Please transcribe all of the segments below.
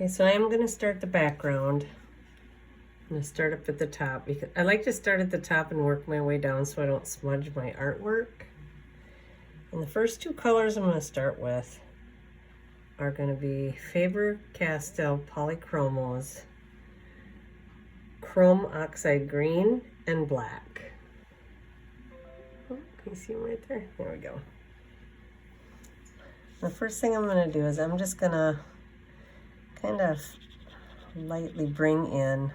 Okay, so I am going to start the background. I'm going to start up at the top because I like to start at the top and work my way down so I don't smudge my artwork. And the first two colors I'm going to start with are going to be Faber-Castell Polychromos, Chrome Oxide Green and Black. Oh, can you see them right there? There we go. The first thing I'm going to do is I'm just going to kind of lightly bring in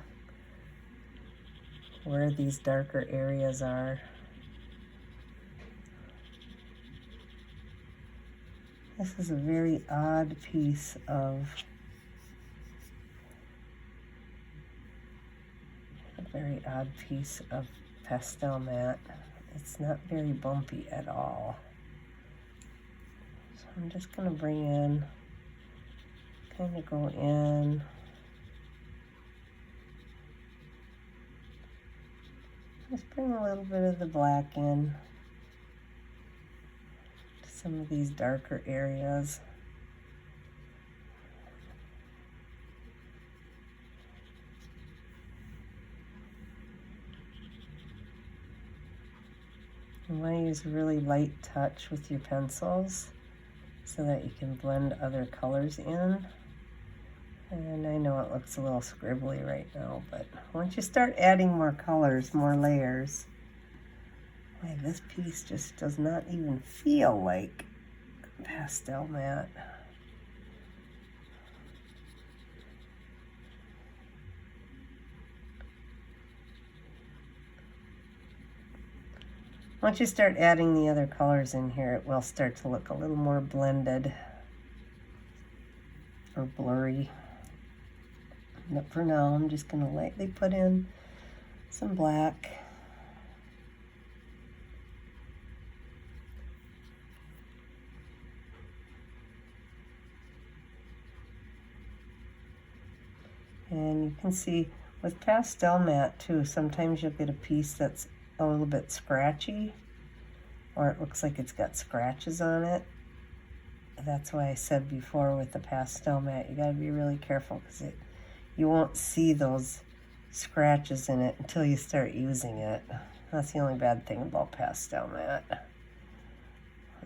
where these darker areas are. This is a very odd piece of pastel matte. It's not very bumpy at all. So I'm just going to bring in, kind of go in. Just bring a little bit of the black in to some of these darker areas. You want to use a really light touch with your pencils so that you can blend other colors in. And I know it looks a little scribbly right now, but once you start adding more colors, more layers, boy, this piece just does not even feel like pastel matte. Once you start adding the other colors in here, it will start to look a little more blended or blurry. But for now, I'm just going to lightly put in some black. And you can see with pastel matte too, sometimes you'll get a piece that's a little bit scratchy, or it looks like it's got scratches on it. That's why I said before with the pastel matte, you got to be really careful because you won't see those scratches in it until you start using it. That's the only bad thing about pastel matte,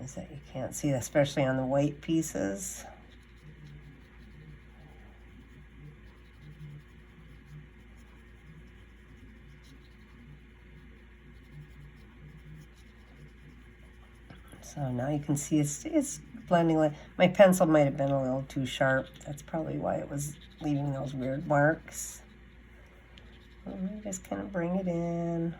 is that you can't see it, especially on the white pieces. So now you can see it's blending. Like my pencil might have been a little too sharp. That's probably why it was leaving those weird marks. And just kind of bring it in.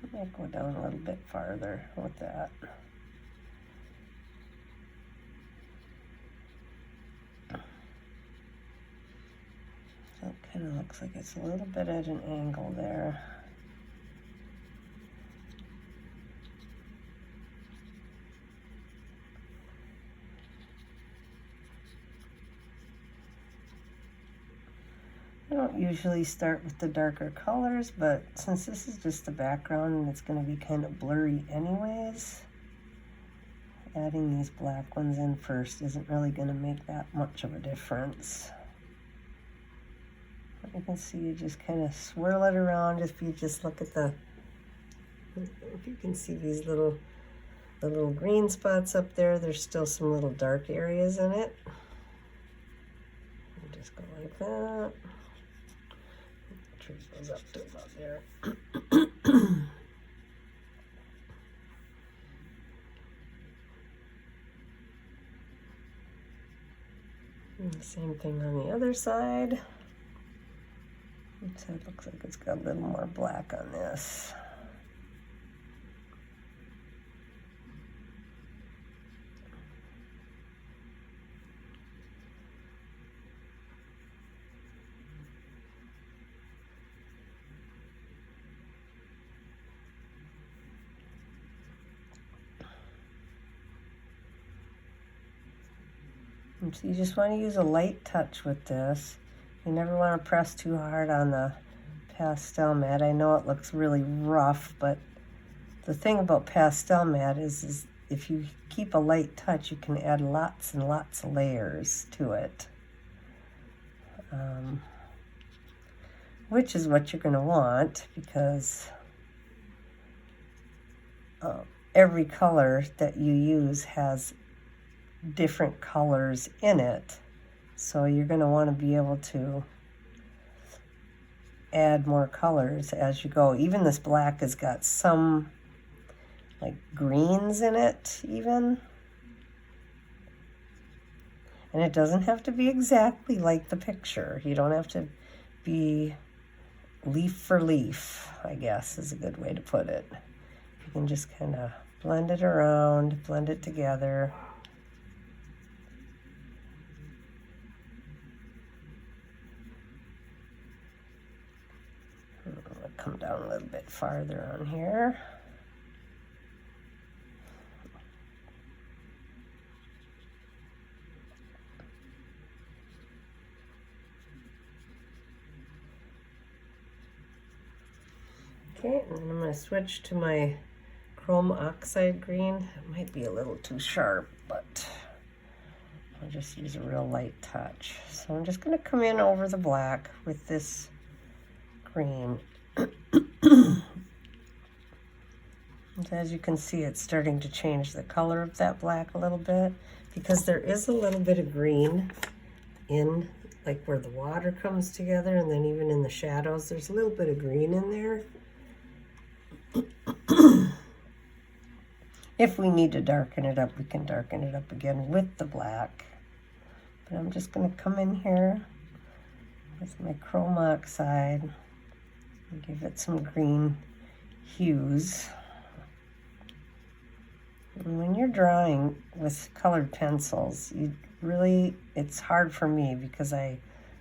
I might go down a little bit farther with that. So it kind of looks like it's a little bit at an angle there. I don't usually start with the darker colors, but since this is just the background and it's going to be kind of blurry anyways, adding these black ones in first isn't really going to make that much of a difference. You can see you just kind of swirl it around. If you just look at if you can see these the little green spots up there, there's still some little dark areas in it. Just go like that. Tree goes up to about there. And the same thing on the other side. So it looks like it's got a little more black on this. And so you just want to use a light touch with this. You never want to press too hard on the pastel matte. I know it looks really rough, but the thing about pastel matte is if you keep a light touch, you can add lots and lots of layers to it. Which is what you're going to want, because every color that you use has different colors in it. So you're going to want to be able to add more colors as you go. Even this black has got some like greens in it even. And it doesn't have to be exactly like the picture. You don't have to be leaf for leaf, I guess is a good way to put it. You can just kind of blend it around, blend it together. I'll come down a little bit farther on here. Okay, and then I'm going to switch to my chrome oxide green. It might be a little too sharp, but I'll just use a real light touch. So I'm just going to come in over the black with this green. As you can see, it's starting to change the color of that black a little bit, because there is a little bit of green in, like where the water comes together, and then even in the shadows, there's a little bit of green in there. If we need to darken it up, we can darken it up again with the black. But I'm just going to come in here with my chrome oxide and give it some green hues. And when you're drawing with colored pencils, it's hard for me because I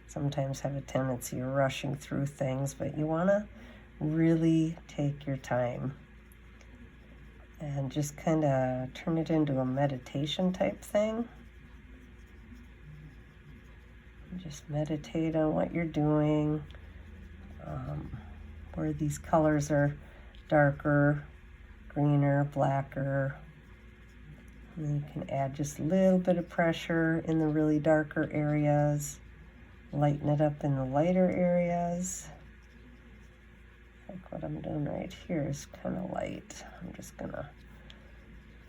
sometimes have a tendency of rushing through things, but you want to really take your time and just kind of turn it into a meditation type thing. Just meditate on what you're doing, where these colors are darker, greener, blacker. And then you can add just a little bit of pressure in the really darker areas, lighten it up in the lighter areas. Like what I'm doing right here is kind of light. I'm just gonna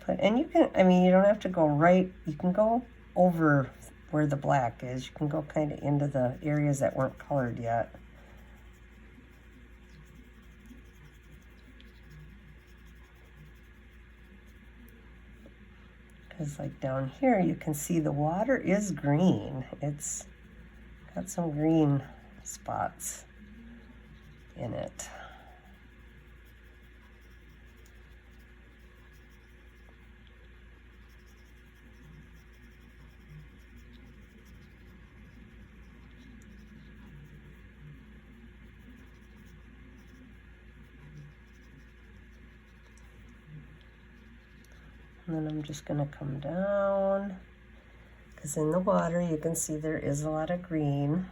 put, and you can, you don't have to go right, you can go over where the black is. You can go kind of into the areas that weren't colored yet. Because like down here, you can see the water is green. It's got some green spots in it. And then I'm just going to come down, because in the water you can see there is a lot of green.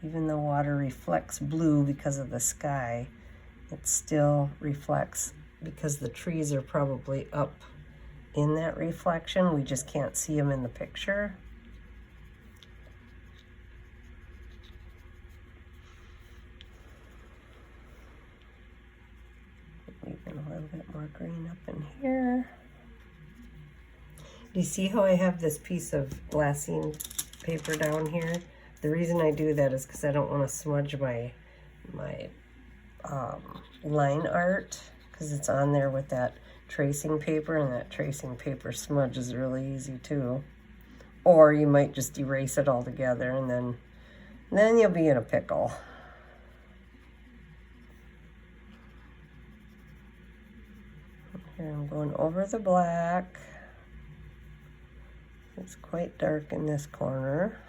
Even though water reflects blue because of the sky, it still reflects because the trees are probably up in that reflection. We just can't see them in the picture. Leaving a little bit more green up in here. Do you see how I have this piece of glassine paper down here? The reason I do that is because I don't want to smudge my line art, because it's on there with that tracing paper, and that tracing paper smudges really easy too. Or you might just erase it all together, and then you'll be in a pickle. Here I'm going over the black. It's quite dark in this corner.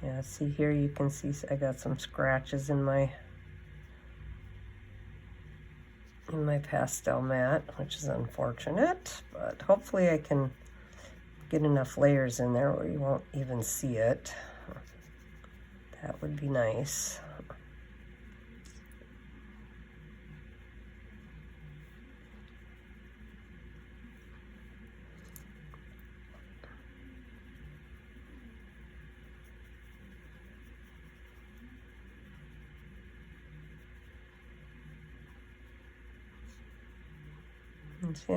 Yeah, see here, you can see I got some scratches in my in my pastel mat, which is unfortunate, but hopefully I can get enough layers in there where you won't even see it. That would be nice. And see,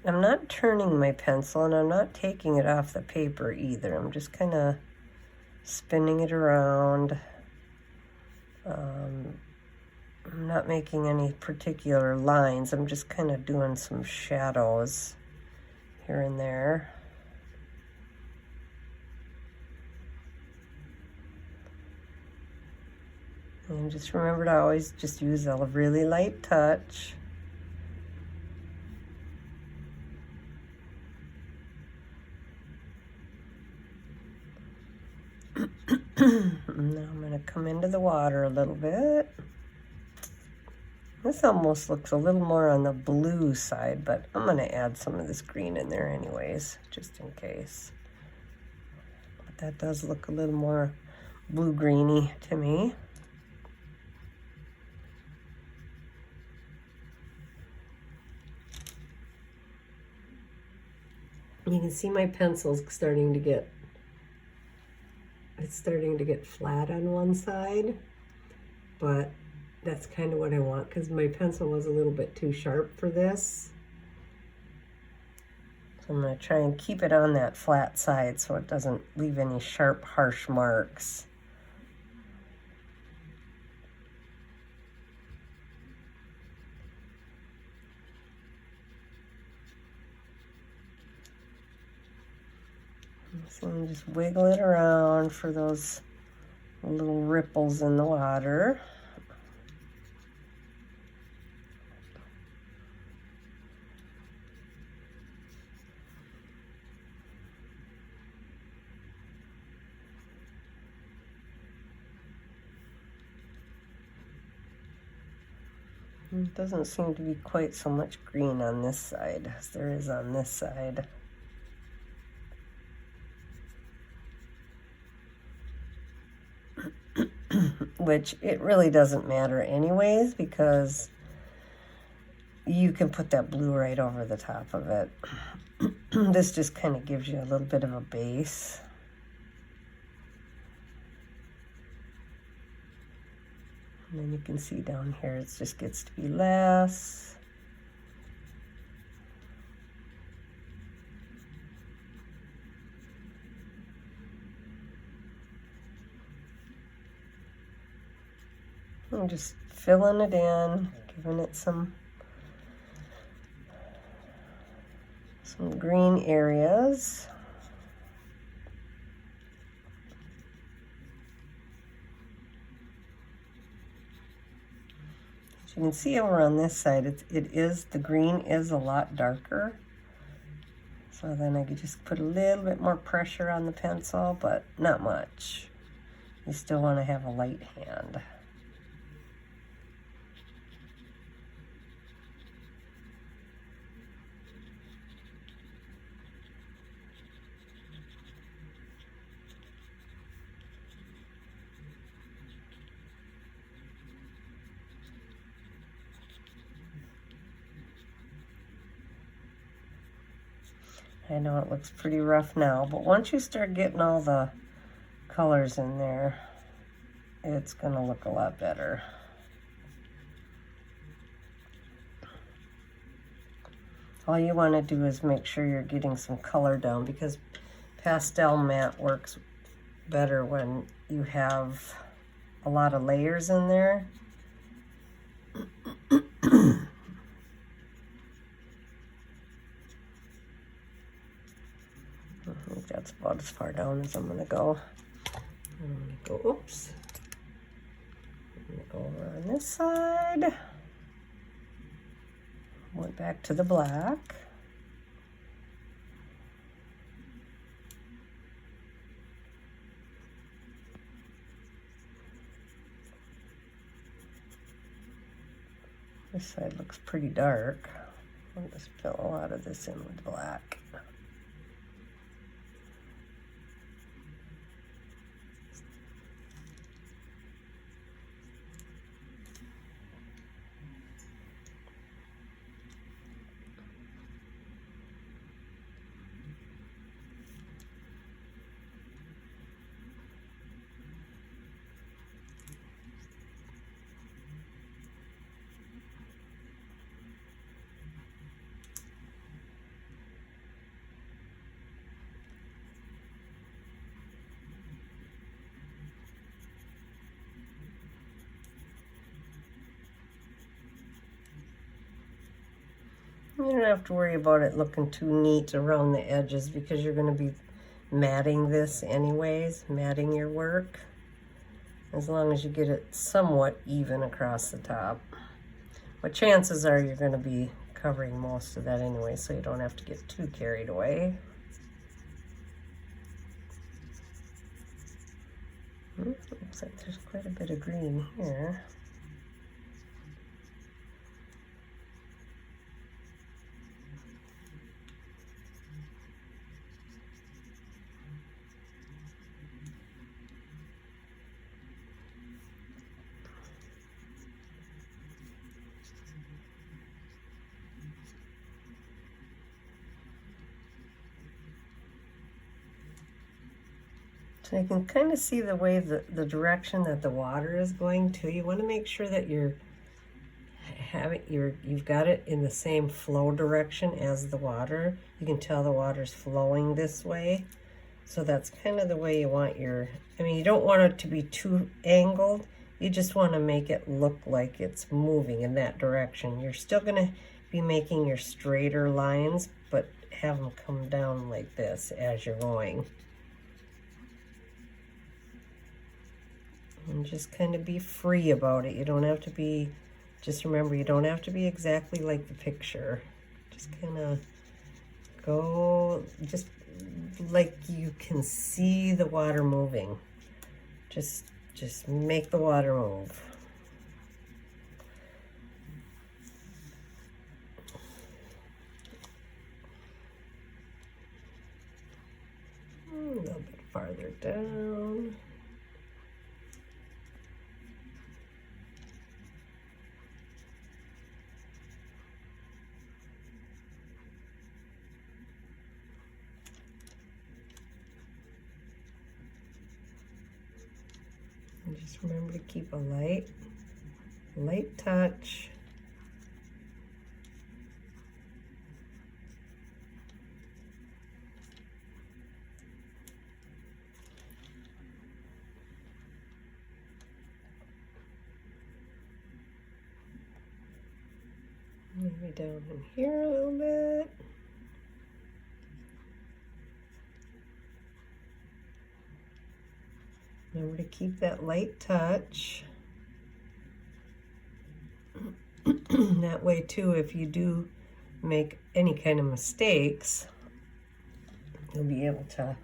I'm not turning my pencil, and I'm not taking it off the paper either. I'm just kind of spinning it around. I'm not making any particular lines. I'm just kind of doing some shadows here and there. And just remember to always just use a really light touch. Now I'm going to come into the water a little bit. This almost looks a little more on the blue side, but I'm going to add some of this green in there anyways, just in case. But that does look a little more blue-greeny to me. You can see my pencil's starting to get flat on one side, but that's kind of what I want because my pencil was a little bit too sharp for this. So I'm going to try and keep it on that flat side so it doesn't leave any sharp, harsh marks. So I'm just wiggle it around for those little ripples in the water. It doesn't seem to be quite so much green on this side as there is on this side. Which it really doesn't matter anyways, because you can put that blue right over the top of it. This just kind of gives you a little bit of a base. And then you can see down here it just gets to be less. I'm just filling it in, giving it some green areas. As you can see over on this side, the green is a lot darker. So then I could just put a little bit more pressure on the pencil, but not much. You still want to have a light hand. I know it looks pretty rough now, but once you start getting all the colors in there, it's going to look a lot better. All you want to do is make sure you're getting some color down, because pastel matte works better when you have a lot of layers in there. I think that's about as far down as I'm going to go. I'm going to go, oops. I'm going to go over on this side. Went back to the black. This side looks pretty dark. I'll just fill a lot of this in with black. You don't have to worry about it looking too neat around the edges because you're going to be matting this anyways, matting your work, as long as you get it somewhat even across the top. But chances are you're going to be covering most of that anyway, so you don't have to get too carried away. Looks like there's quite a bit of green here. So you can kind of see the way the direction that the water is going to. You want to make sure that you've got it in the same flow direction as the water. You can tell the water's flowing this way. So that's kind of the way you want your, I mean, you don't want it to be too angled. You just want to make it look like it's moving in that direction. You're still going to be making your straighter lines, but have them come down like this as you're going. And just kind of be free about it. You don't have to be, just remember, you don't have to be exactly like the picture. Just kind of go, just like you can see the water moving. Just make the water move. A little bit farther down. And just remember to keep a light touch. Maybe down in here a little bit. Remember to keep that light touch. That way too, if you do make any kind of mistakes, you'll be able to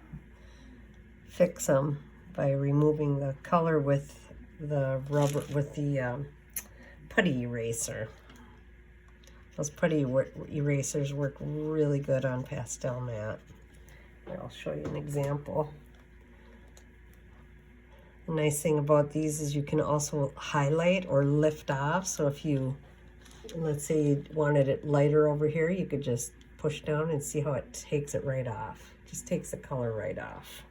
fix them by removing the color with the rubber, with the putty eraser. Those putty erasers work really good on pastel mat. I'll show you an example. The nice thing about these is you can also highlight or lift off. So if you, let's say you wanted it lighter over here, you could just push down and see how it takes it right off. Just takes the color right off.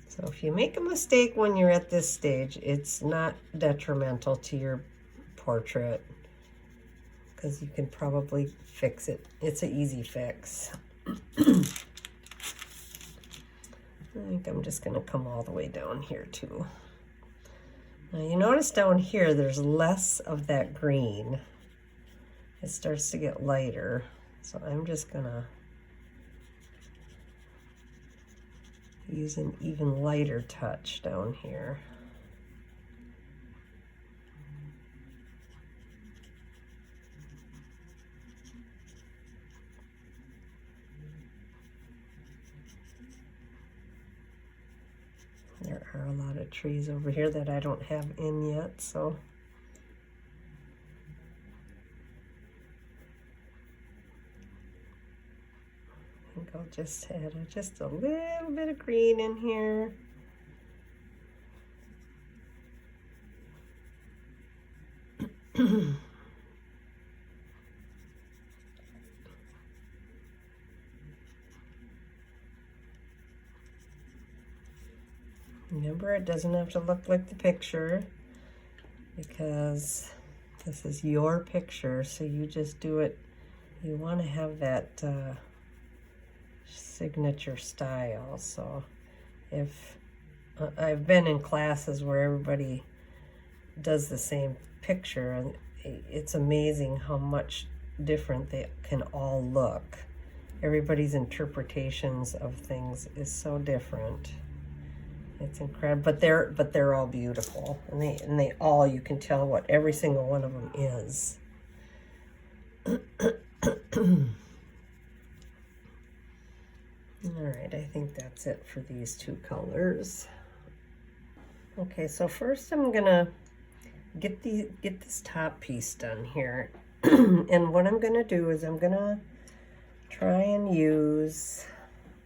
So if you make a mistake when you're at this stage, it's not detrimental to your portrait because you can probably fix it. It's an easy fix. I think I'm just going to come all the way down here too. Now you notice down here there's less of that green. It starts to get lighter. So I'm just going to use an even lighter touch down here. There are a lot of trees over here that I don't have in yet, so think I'll just add just a little bit of green in here. Remember, it doesn't have to look like the picture because this is your picture, so you just do it. You want to have that signature style. So if I've been in classes where everybody does the same picture, and it's amazing how much different they can all look. Everybody's interpretations of things is so different. It's incredible, but they're all beautiful, and they all, you can tell what every single one of them is. All right, I think that's it for these two colors. Okay, so first I'm gonna get this top piece done here, and what I'm gonna do is I'm gonna try and use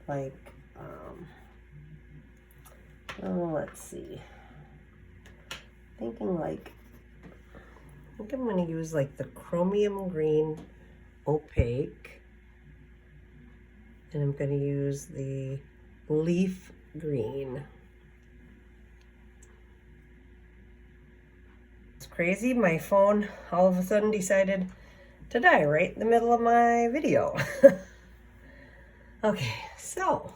like oh, let's see. I think I'm going to use like the chromium green opaque, and I'm going to use the leaf green. It's crazy. My phone all of a sudden decided to die right in the middle of my video. Okay, so